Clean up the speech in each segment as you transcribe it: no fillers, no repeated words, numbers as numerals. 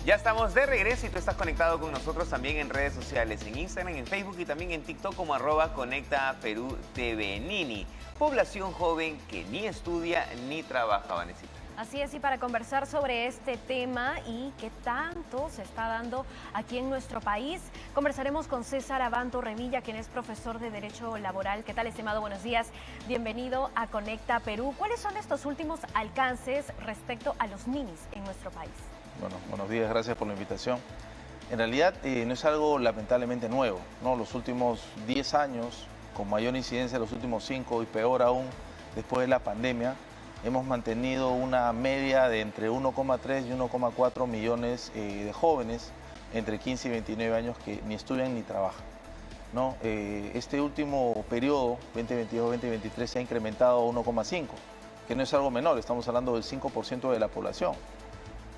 Ya estamos de regreso y tú estás conectado con nosotros también en redes sociales, en Instagram, en Facebook y también en TikTok como @ConectaPerúTV. Nini, población joven que ni estudia ni trabaja, Vanesita. Así es, y para conversar sobre este tema y qué tanto se está dando aquí en nuestro país, conversaremos con César Abanto Revilla, quien es profesor de Derecho Laboral. ¿Qué tal, estimado? Buenos días. Bienvenido a Conecta Perú. ¿Cuáles son estos últimos alcances respecto a los ninis en nuestro país? Bueno, buenos días, gracias por la invitación. En realidad no es algo lamentablemente nuevo, ¿no? Los últimos 10 años, con mayor incidencia los últimos 5 y peor aún después de la pandemia, hemos mantenido una media de entre 1,3 y 1,4 millones de jóvenes entre 15 y 29 años que ni estudian ni trabajan, ¿no? Este último periodo, 2022-2023, se ha incrementado a 1,5, que no es algo menor, estamos hablando del 5% de la población.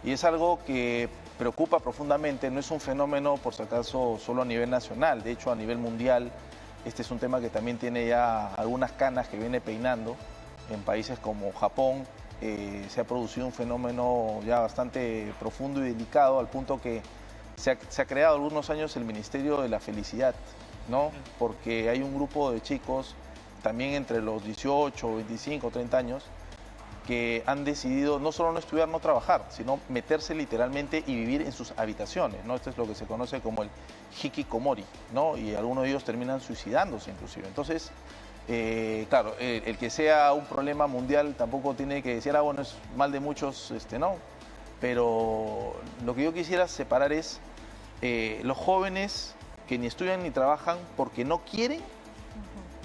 Y es algo que preocupa profundamente, no es un fenómeno, por si acaso, solo a nivel nacional. De hecho, a nivel mundial, este es un tema que también tiene ya algunas canas que viene peinando. En países como Japón se ha producido un fenómeno ya bastante profundo y delicado, al punto que se ha creado algunos años el Ministerio de la Felicidad, ¿no? Porque hay un grupo de chicos, también entre los 18, 25, 30 años, que han decidido no solo no estudiar, no trabajar, sino meterse literalmente y vivir en sus habitaciones, ¿no? Esto es lo que se conoce como el hikikomori, ¿no? Y algunos de ellos terminan suicidándose inclusive. Entonces, claro, el que sea un problema mundial tampoco tiene que decir, bueno, es mal de muchos, no. Pero lo que yo quisiera separar es los jóvenes que ni estudian ni trabajan porque no quieren,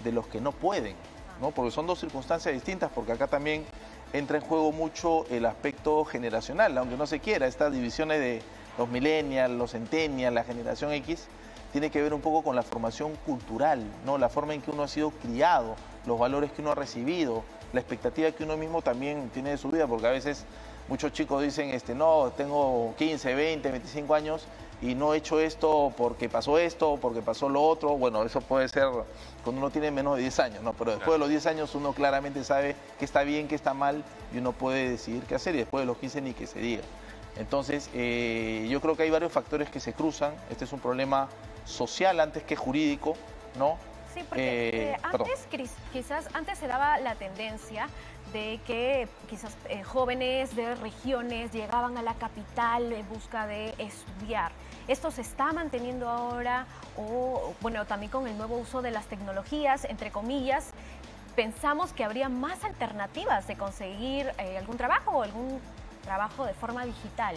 de los que no pueden, ¿no? Porque son dos circunstancias distintas, porque acá también entra en juego mucho el aspecto generacional, aunque no se quiera. Estas divisiones de los millennials, los centennials, la generación X, tiene que ver un poco con la formación cultural, ¿no? La forma en que uno ha sido criado, los valores que uno ha recibido, la expectativa que uno mismo también tiene de su vida, porque a veces muchos chicos dicen, no, tengo 15, 20, 25 años y no he hecho esto, porque pasó lo otro. Bueno, eso puede ser cuando uno tiene menos de 10 años, ¿no? Pero después de los 10 años uno claramente sabe qué está bien, qué está mal, y uno puede decidir qué hacer, y después de los 15 ni que se diga. Entonces, yo creo que hay varios factores que se cruzan. Este es un problema social antes que jurídico, ¿no? Sí, porque quizás antes se daba la tendencia de que quizás jóvenes de regiones llegaban a la capital en busca de estudiar. ¿Esto se está manteniendo ahora? O, bueno, también con el nuevo uso de las tecnologías, entre comillas, pensamos que habría más alternativas de conseguir algún trabajo o algún trabajo de forma digital.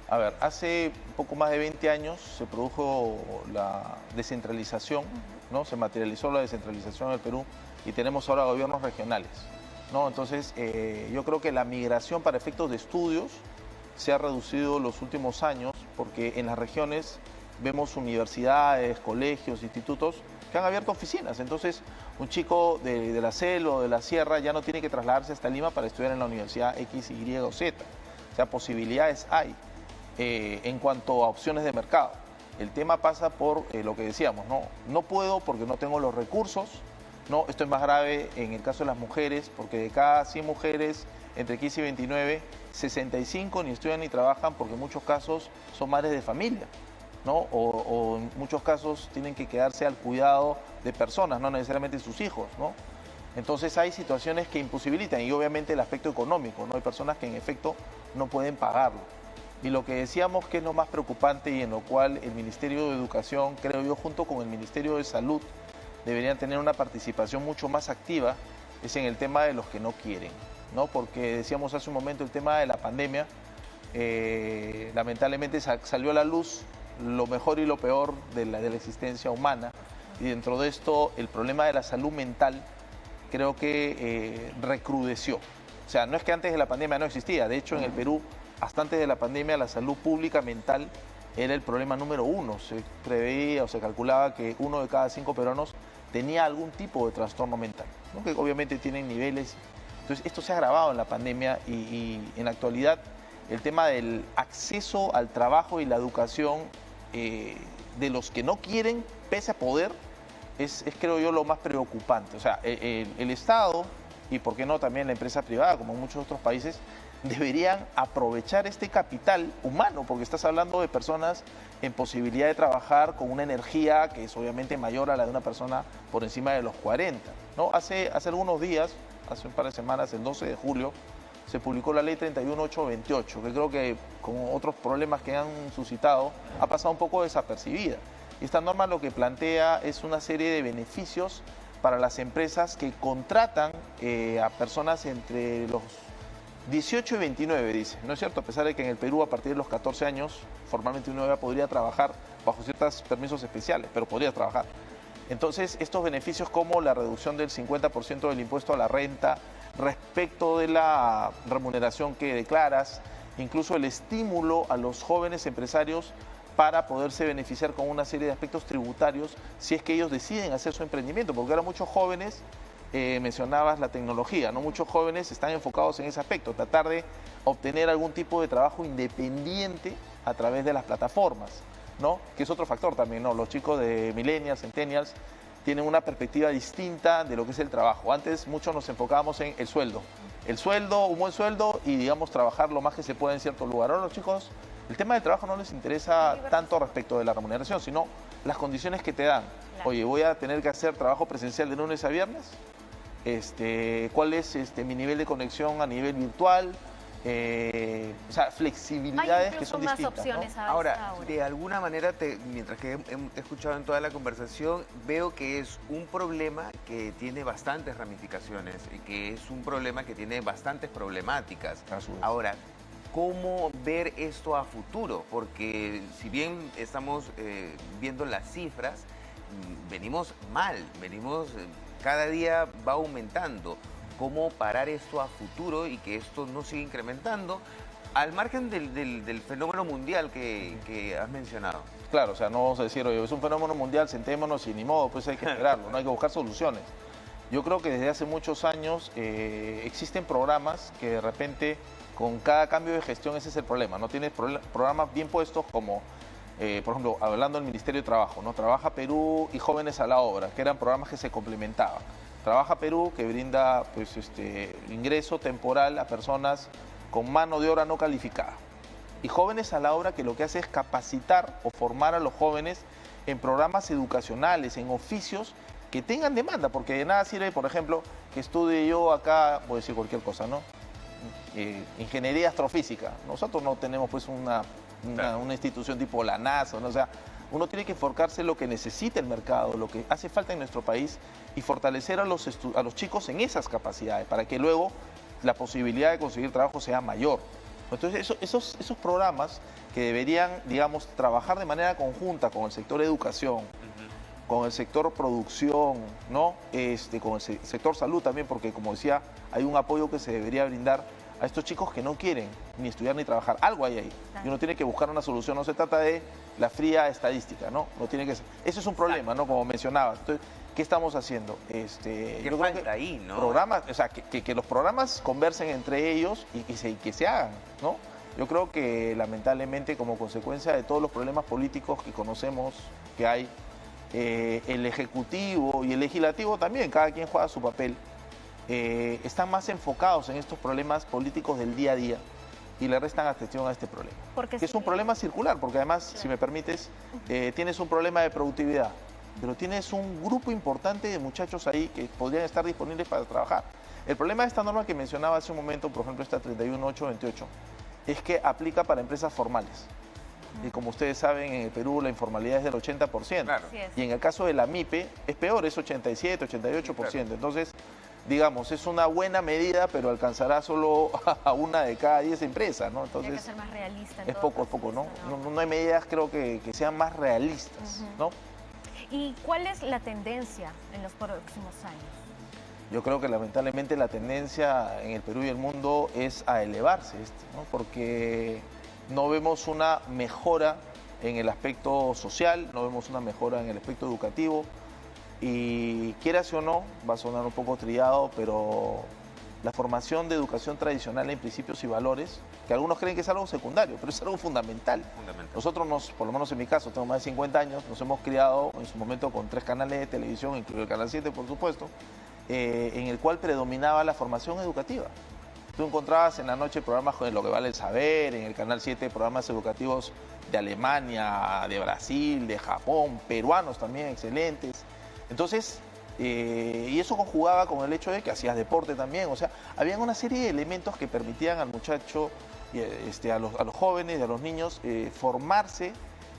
A ver, hace poco más de 20 años se produjo la descentralización, ¿no? Se materializó la descentralización en el Perú y tenemos ahora gobiernos regionales, ¿no? Entonces, yo creo que la migración para efectos de estudios se ha reducido los últimos años, porque en las regiones vemos universidades, colegios, institutos que han abierto oficinas. Entonces, un chico de la selva o de la sierra ya no tiene que trasladarse hasta Lima para estudiar en la universidad X, Y o Z. O sea, posibilidades hay en cuanto a opciones de mercado. El tema pasa por lo que decíamos, ¿no? No puedo porque no tengo los recursos, ¿no? Esto es más grave en el caso de las mujeres, porque de cada 100 mujeres entre 15 y 29, 65 ni estudian ni trabajan, porque en muchos casos son madres de familia, ¿no? O en muchos casos tienen que quedarse al cuidado de personas, no necesariamente sus hijos, ¿no? Entonces hay situaciones que imposibilitan, y obviamente el aspecto económico, ¿no? Hay personas que en efecto no pueden pagarlo. Y lo que decíamos que es lo más preocupante, y en lo cual el Ministerio de Educación, creo yo, junto con el Ministerio de Salud, deberían tener una participación mucho más activa, es en el tema de los que no quieren, ¿no? Porque decíamos hace un momento el tema de la pandemia, lamentablemente salió a la luz lo mejor y lo peor de la existencia humana, y dentro de esto el problema de la salud mental creo que recrudeció. O sea, no es que antes de la pandemia no existía, de hecho en el Perú, hasta antes de la pandemia, la salud pública mental era el problema número uno. Se preveía o se calculaba que 1 de cada 5 peruanos tenía algún tipo de trastorno mental, ¿no? Que obviamente tienen niveles. Entonces, esto se ha agravado en la pandemia, y en la actualidad el tema del acceso al trabajo y la educación de los que no quieren, pese a poder, es creo yo lo más preocupante. O sea, el Estado, y por qué no también la empresa privada, como en muchos otros países, deberían aprovechar este capital humano, porque estás hablando de personas en posibilidad de trabajar con una energía que es obviamente mayor a la de una persona por encima de los 40, ¿no? Hace algunos días, hace un par de semanas, el 12 de julio, se publicó la ley 31828, que creo que con otros problemas que han suscitado ha pasado un poco desapercibida. Y esta norma lo que plantea es una serie de beneficios para las empresas que contratan a personas entre los 18 y 29, dice, ¿no es cierto? A pesar de que en el Perú a partir de los 14 años formalmente uno ya podría trabajar bajo ciertos permisos especiales, pero podría trabajar. Entonces, estos beneficios como la reducción del 50% del impuesto a la renta, respecto de la remuneración que declaras, incluso el estímulo a los jóvenes empresarios para poderse beneficiar con una serie de aspectos tributarios si es que ellos deciden hacer su emprendimiento, porque ahora muchos jóvenes, mencionabas la tecnología, ¿no? Muchos jóvenes están enfocados en ese aspecto, tratar de obtener algún tipo de trabajo independiente a través de las plataformas, ¿no? Que es otro factor también, ¿no? Los chicos de millennials, centennials, tienen una perspectiva distinta de lo que es el trabajo. Antes muchos nos enfocábamos en el sueldo, un buen sueldo y digamos trabajar lo más que se pueda en cierto lugar. Ahora los chicos, el tema del trabajo no les interesa tanto respecto de la remuneración, sino las condiciones que te dan. Oye, voy a tener que hacer trabajo presencial de lunes a viernes, cuál es mi nivel de conexión a nivel virtual, o sea, flexibilidades que son distintas, opciones, ¿no? Ahora, de alguna manera, mientras que he escuchado en toda la conversación, veo que es un problema que tiene bastantes ramificaciones, que es un problema que tiene bastantes problemáticas. Ahora, ¿cómo ver esto a futuro? Porque si bien estamos viendo las cifras, venimos mal, cada día va aumentando. ¿Cómo parar esto a futuro y que esto no siga incrementando al margen del fenómeno mundial que has mencionado? Claro, o sea, no vamos a decir, oye, es un fenómeno mundial, sentémonos y ni modo, pues hay que esperarlo, no hay que buscar soluciones. Yo creo que desde hace muchos años existen programas que de repente con cada cambio de gestión ese es el problema, ¿no? Tienes programas bien puestos como, por ejemplo, hablando del Ministerio de Trabajo, ¿no? Trabaja Perú y Jóvenes a la Obra, que eran programas que se complementaban. Trabaja Perú, que brinda pues, ingreso temporal a personas con mano de obra no calificada. Y Jóvenes a la Obra, que lo que hace es capacitar o formar a los jóvenes en programas educacionales, en oficios que tengan demanda, porque de nada sirve, por ejemplo, que estudie yo acá, voy a decir cualquier cosa, ¿no? Ingeniería astrofísica. Nosotros no tenemos pues una institución tipo la NASA, ¿no? O sea, uno tiene que enfocarse en lo que necesita el mercado, lo que hace falta en nuestro país y fortalecer a los chicos en esas capacidades para que luego la posibilidad de conseguir trabajo sea mayor. Entonces, esos programas que deberían, digamos, trabajar de manera conjunta con el sector educación, con el sector producción, ¿no? Con el sector salud también, porque como decía, hay un apoyo que se debería brindar a estos chicos que no quieren ni estudiar ni trabajar. Algo hay ahí. Y uno tiene que buscar una solución. No se trata de la fría estadística, ¿no? No tiene que ser. Ese es un problema, ¿no? Como mencionabas. Entonces, ¿qué estamos haciendo? ¿Qué falta ahí, no? Programas, o sea, que los programas conversen entre ellos y que se hagan, ¿no? Yo creo que lamentablemente como consecuencia de todos los problemas políticos que conocemos que hay, el Ejecutivo y el Legislativo también, cada quien juega su papel, están más enfocados en estos problemas políticos del día a día y le restan atención a este problema. Que es un problema circular, porque además, si me permites, tienes un problema de productividad, pero tienes un grupo importante de muchachos ahí que podrían estar disponibles para trabajar. El problema de esta norma que mencionaba hace un momento, por ejemplo, esta 31828, es que aplica para empresas formales. Y como ustedes saben, en el Perú la informalidad es del 80%. Claro. Y en el caso de la MIPE es peor, es 87, 88%. Claro. Entonces, digamos, es una buena medida, pero alcanzará solo a una de cada 10 empresas, ¿no? Entonces, hay que ser más realista. Es poco, ¿no? No hay medidas, creo, que sean más realistas, ¿no? ¿Y cuál es la tendencia en los próximos años? Yo creo que lamentablemente la tendencia en el Perú y el mundo es a elevarse, ¿no? Porque no vemos una mejora en el aspecto social, no vemos una mejora en el aspecto educativo y quieras o no, va a sonar un poco trillado, pero la formación de educación tradicional en principios y valores, que algunos creen que es algo secundario, pero es algo fundamental. Nosotros, por lo menos en mi caso, tengo más de 50 años, nos hemos criado en su momento con 3 canales de televisión, incluido el Canal 7, por supuesto, en el cual predominaba la formación educativa. Tú encontrabas en la noche programas con Lo que vale el saber, en el Canal 7 programas educativos de Alemania, de Brasil, de Japón, peruanos también excelentes. Entonces, y eso conjugaba con el hecho de que hacías deporte también. O sea, habían una serie de elementos que permitían al muchacho, a los jóvenes y a los niños formarse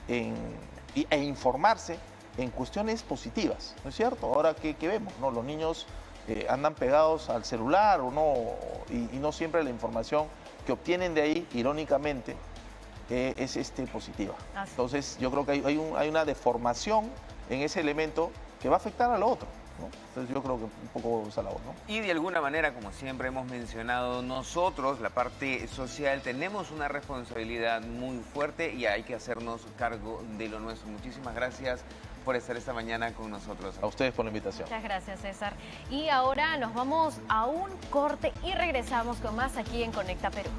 e informarse en cuestiones positivas, ¿no es cierto? Ahora, ¿qué vemos? ¿No? Los niños andan pegados al celular o no, y no siempre la información que obtienen de ahí, irónicamente, es positiva. Entonces, yo creo que hay una deformación en ese elemento que va a afectar a lo otro, ¿no? Entonces, yo creo que un poco esa labor, ¿no? Y de alguna manera, como siempre hemos mencionado, nosotros, la parte social, tenemos una responsabilidad muy fuerte y hay que hacernos cargo de lo nuestro. Muchísimas gracias por estar esta mañana con nosotros. A ustedes por la invitación. Muchas gracias, César. Y ahora nos vamos a un corte y regresamos con más aquí en Conecta Perú.